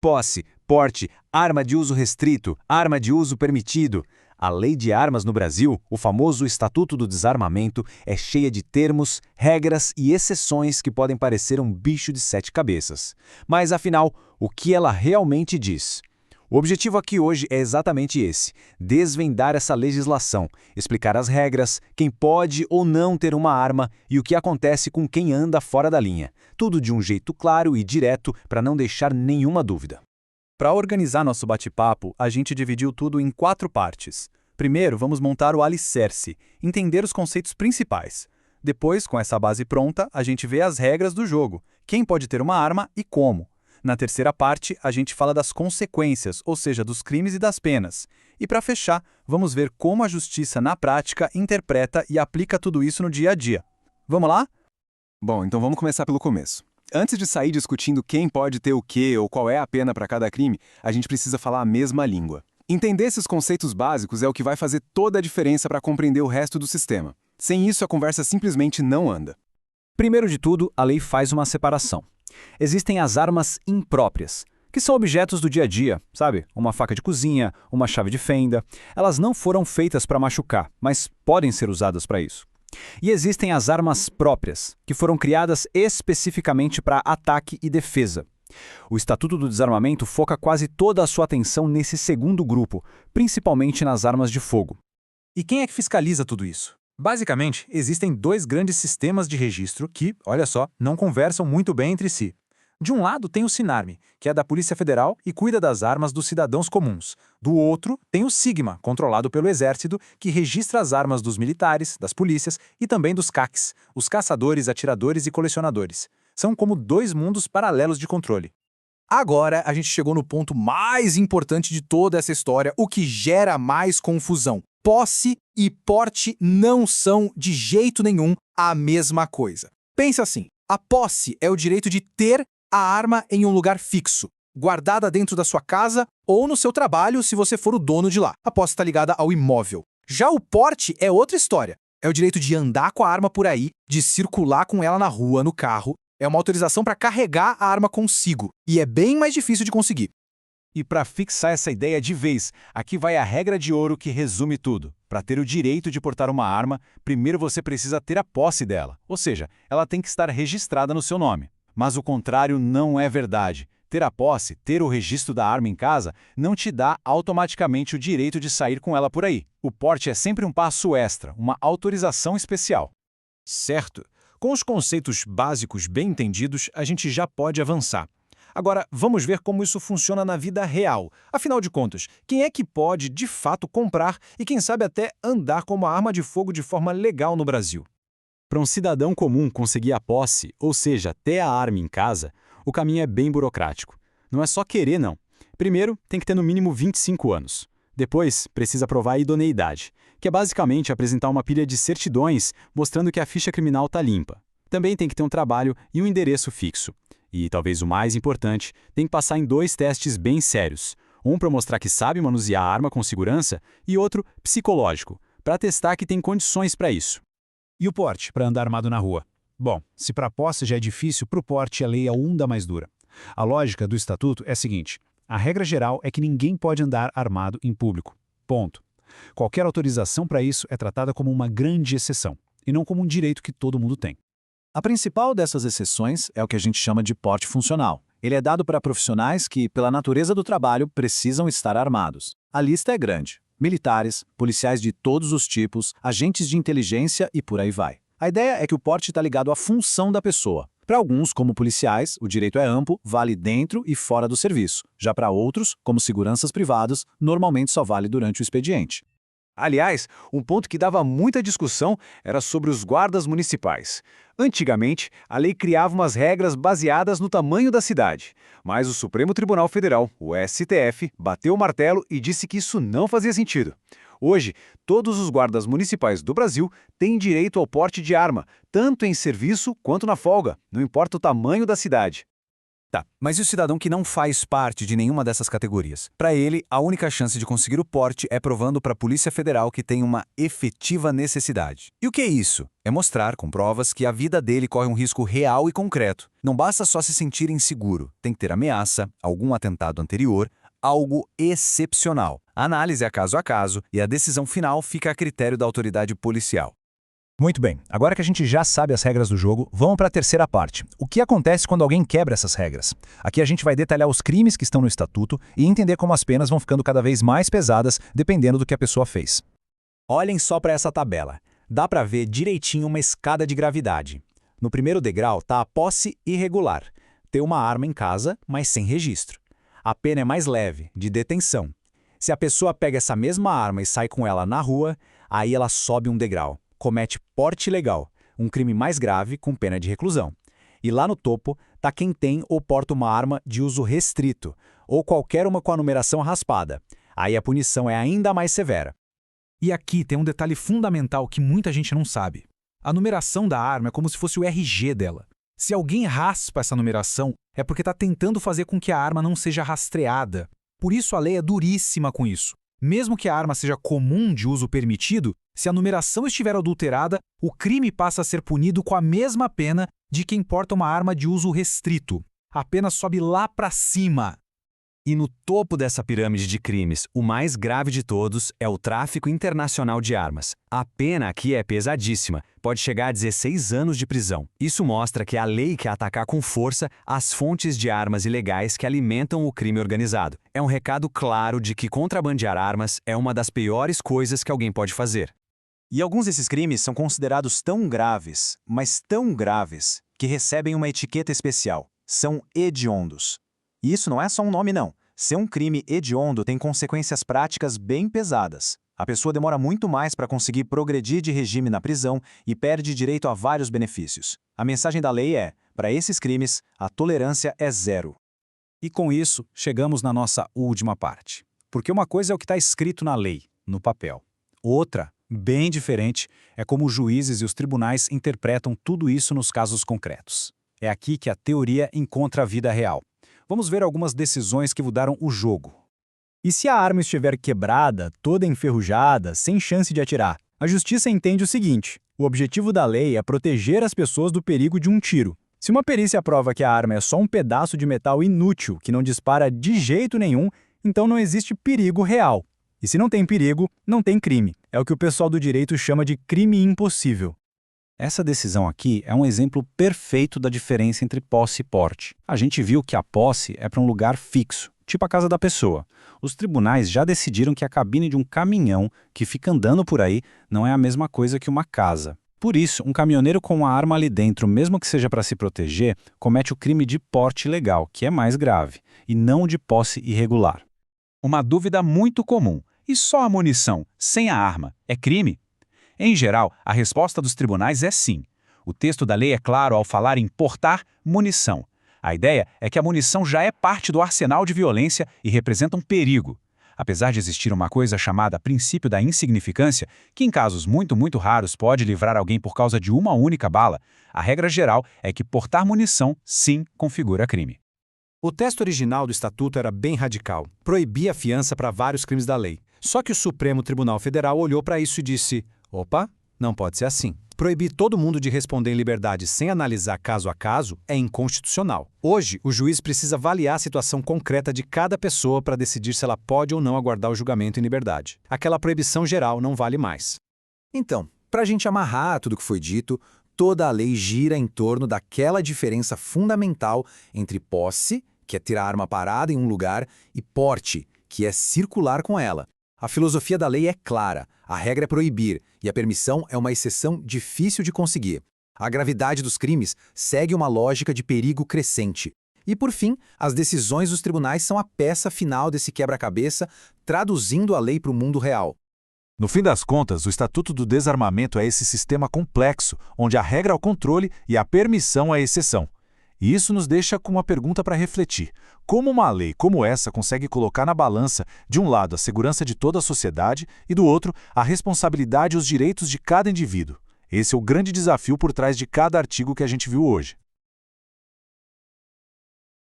Posse, porte, arma de uso restrito, arma de uso permitido. A lei de armas no Brasil, o famoso Estatuto do Desarmamento, é cheia de termos, regras e exceções que podem parecer um bicho de sete cabeças. Mas, afinal, o que ela realmente diz? O objetivo aqui hoje é exatamente esse: desvendar essa legislação, explicar as regras, quem pode ou não ter uma arma e o que acontece com quem anda fora da linha. Tudo de um jeito claro e direto para não deixar nenhuma dúvida. Para organizar nosso bate-papo, a gente dividiu tudo em 4 partes. Primeiro, vamos montar o alicerce, entender os conceitos principais. Depois, com essa base pronta, a gente vê as regras do jogo, quem pode ter uma arma e como. Na terceira parte, a gente fala das consequências, ou seja, dos crimes e das penas. E para fechar, vamos ver como a justiça na prática interpreta e aplica tudo isso no dia a dia. Vamos lá? Bom, então vamos começar pelo começo. Antes de sair discutindo quem pode ter o quê ou qual é a pena para cada crime, a gente precisa falar a mesma língua. Entender esses conceitos básicos é o que vai fazer toda a diferença para compreender o resto do sistema. Sem isso, a conversa simplesmente não anda. Primeiro de tudo, a lei faz uma separação. Existem as armas impróprias, que são objetos do dia a dia, sabe? Uma faca de cozinha, uma chave de fenda. Elas não foram feitas para machucar, mas podem ser usadas para isso. E existem as armas próprias, que foram criadas especificamente para ataque e defesa. O Estatuto do Desarmamento foca quase toda a sua atenção nesse segundo grupo, principalmente nas armas de fogo. E quem é que fiscaliza tudo isso? Basicamente, existem 2 grandes sistemas de registro que, olha só, não conversam muito bem entre si. De um lado tem o Sinarme, que é da Polícia Federal e cuida das armas dos cidadãos comuns. Do outro tem o Sigma, controlado pelo Exército, que registra as armas dos militares, das polícias e também dos CACs, os caçadores, atiradores e colecionadores. São como 2 mundos paralelos de controle. Agora a gente chegou no ponto mais importante de toda essa história, o que gera mais confusão. Posse e porte não são, de jeito nenhum, a mesma coisa. Pense assim, a posse é o direito de ter a arma em um lugar fixo, guardada dentro da sua casa ou no seu trabalho se você for o dono de lá. A posse está ligada ao imóvel. Já o porte é outra história. É o direito de andar com a arma por aí, de circular com ela na rua, no carro. É uma autorização para carregar a arma consigo. E é bem mais difícil de conseguir. E para fixar essa ideia de vez, aqui vai a regra de ouro que resume tudo. Para ter o direito de portar uma arma, primeiro você precisa ter a posse dela, ou seja, ela tem que estar registrada no seu nome. Mas o contrário não é verdade. Ter a posse, ter o registro da arma em casa, não te dá automaticamente o direito de sair com ela por aí. O porte é sempre um passo extra, uma autorização especial. Certo. Com os conceitos básicos bem entendidos, a gente já pode avançar. Agora, vamos ver como isso funciona na vida real. Afinal de contas, quem é que pode, de fato, comprar e, quem sabe, até andar com uma arma de fogo de forma legal no Brasil? Para um cidadão comum conseguir a posse, ou seja, ter a arma em casa, o caminho é bem burocrático. Não é só querer, não. Primeiro, tem que ter no mínimo 25 anos. Depois, precisa provar a idoneidade, que é basicamente apresentar uma pilha de certidões mostrando que a ficha criminal está limpa. Também tem que ter um trabalho e um endereço fixo. E, talvez o mais importante, tem que passar em 2 testes bem sérios. Um para mostrar que sabe manusear a arma com segurança e outro psicológico, para testar que tem condições para isso. E o porte, para andar armado na rua? Bom, se para a posse já é difícil, para o porte a lei é ainda mais dura. A lógica do Estatuto é a seguinte: a regra geral é que ninguém pode andar armado em público. Ponto. Qualquer autorização para isso é tratada como uma grande exceção, e não como um direito que todo mundo tem. A principal dessas exceções é o que a gente chama de porte funcional. Ele é dado para profissionais que, pela natureza do trabalho, precisam estar armados. A lista é grande. Militares, policiais de todos os tipos, agentes de inteligência e por aí vai. A ideia é que o porte está ligado à função da pessoa. Para alguns, como policiais, o direito é amplo, vale dentro e fora do serviço. Já para outros, como seguranças privados, normalmente só vale durante o expediente. Aliás, um ponto que dava muita discussão era sobre os guardas municipais. Antigamente, a lei criava umas regras baseadas no tamanho da cidade, mas o Supremo Tribunal Federal, o STF, bateu o martelo e disse que isso não fazia sentido. Hoje, todos os guardas municipais do Brasil têm direito ao porte de arma, tanto em serviço quanto na folga, não importa o tamanho da cidade. Tá, mas e o cidadão que não faz parte de nenhuma dessas categorias? Para ele, a única chance de conseguir o porte é provando para a Polícia Federal que tem uma efetiva necessidade. E o que é isso? É mostrar, com provas, que a vida dele corre um risco real e concreto. Não basta só se sentir inseguro, tem que ter ameaça, algum atentado anterior, algo excepcional. A análise é caso a caso e a decisão final fica a critério da autoridade policial. Muito bem, agora que a gente já sabe as regras do jogo, vamos para a terceira parte. O que acontece quando alguém quebra essas regras? Aqui a gente vai detalhar os crimes que estão no estatuto e entender como as penas vão ficando cada vez mais pesadas, dependendo do que a pessoa fez. Olhem só para essa tabela. Dá para ver direitinho uma escada de gravidade. No primeiro degrau está a posse irregular. Ter uma arma em casa, mas sem registro. A pena é mais leve, de detenção. Se a pessoa pega essa mesma arma e sai com ela na rua, aí ela sobe um degrau. Comete porte ilegal, um crime mais grave com pena de reclusão. E lá no topo está quem tem ou porta uma arma de uso restrito, ou qualquer uma com a numeração raspada. Aí a punição é ainda mais severa. E aqui tem um detalhe fundamental que muita gente não sabe. A numeração da arma é como se fosse o RG dela. Se alguém raspa essa numeração, é porque está tentando fazer com que a arma não seja rastreada. Por isso a lei é duríssima com isso. Mesmo que a arma seja comum de uso permitido, se a numeração estiver adulterada, o crime passa a ser punido com a mesma pena de quem porta uma arma de uso restrito. A pena sobe lá para cima. E no topo dessa pirâmide de crimes, o mais grave de todos é o tráfico internacional de armas. A pena aqui é pesadíssima, pode chegar a 16 anos de prisão. Isso mostra que a lei quer atacar com força as fontes de armas ilegais que alimentam o crime organizado. É um recado claro de que contrabandear armas é uma das piores coisas que alguém pode fazer. E alguns desses crimes são considerados tão graves, mas tão graves, que recebem uma etiqueta especial. São hediondos. E isso não é só um nome, não. Ser um crime hediondo tem consequências práticas bem pesadas. A pessoa demora muito mais para conseguir progredir de regime na prisão e perde direito a vários benefícios. A mensagem da lei é, para esses crimes, a tolerância é zero. E com isso, chegamos na nossa última parte. Porque uma coisa é o que está escrito na lei, no papel. Outra, bem diferente, é como os juízes e os tribunais interpretam tudo isso nos casos concretos. É aqui que a teoria encontra a vida real. Vamos ver algumas decisões que mudaram o jogo. E se a arma estiver quebrada, toda enferrujada, sem chance de atirar? A justiça entende o seguinte: o objetivo da lei é proteger as pessoas do perigo de um tiro. Se uma perícia prova que a arma é só um pedaço de metal inútil que não dispara de jeito nenhum, então não existe perigo real. E se não tem perigo, não tem crime. É o que o pessoal do direito chama de crime impossível. Essa decisão aqui é um exemplo perfeito da diferença entre posse e porte. A gente viu que a posse é para um lugar fixo, tipo a casa da pessoa. Os tribunais já decidiram que a cabine de um caminhão que fica andando por aí não é a mesma coisa que uma casa. Por isso, um caminhoneiro com uma arma ali dentro, mesmo que seja para se proteger, comete o crime de porte ilegal, que é mais grave, e não de posse irregular. Uma dúvida muito comum. E só a munição, sem a arma, é crime? Em geral, a resposta dos tribunais é sim. O texto da lei é claro ao falar em portar munição. A ideia é que a munição já é parte do arsenal de violência e representa um perigo. Apesar de existir uma coisa chamada princípio da insignificância, que em casos muito raros pode livrar alguém por causa de uma única bala, a regra geral é que portar munição, sim, configura crime. O texto original do Estatuto era bem radical, proibia a fiança para vários crimes da lei. Só que o Supremo Tribunal Federal olhou para isso e disse: opa, não pode ser assim. Proibir todo mundo de responder em liberdade sem analisar caso a caso é inconstitucional. Hoje, o juiz precisa avaliar a situação concreta de cada pessoa para decidir se ela pode ou não aguardar o julgamento em liberdade. Aquela proibição geral não vale mais. Então, para a gente amarrar tudo o que foi dito, toda a lei gira em torno daquela diferença fundamental entre posse, que é ter a arma parada em um lugar, e porte, que é circular com ela. A filosofia da lei é clara, a regra é proibir, e a permissão é uma exceção difícil de conseguir. A gravidade dos crimes segue uma lógica de perigo crescente. E, por fim, as decisões dos tribunais são a peça final desse quebra-cabeça, traduzindo a lei para o mundo real. No fim das contas, o Estatuto do Desarmamento é esse sistema complexo, onde a regra é o controle e a permissão é a exceção. E isso nos deixa com uma pergunta para refletir. Como uma lei como essa consegue colocar na balança, de um lado, a segurança de toda a sociedade e, do outro, a responsabilidade e os direitos de cada indivíduo? Esse é o grande desafio por trás de cada artigo que a gente viu hoje.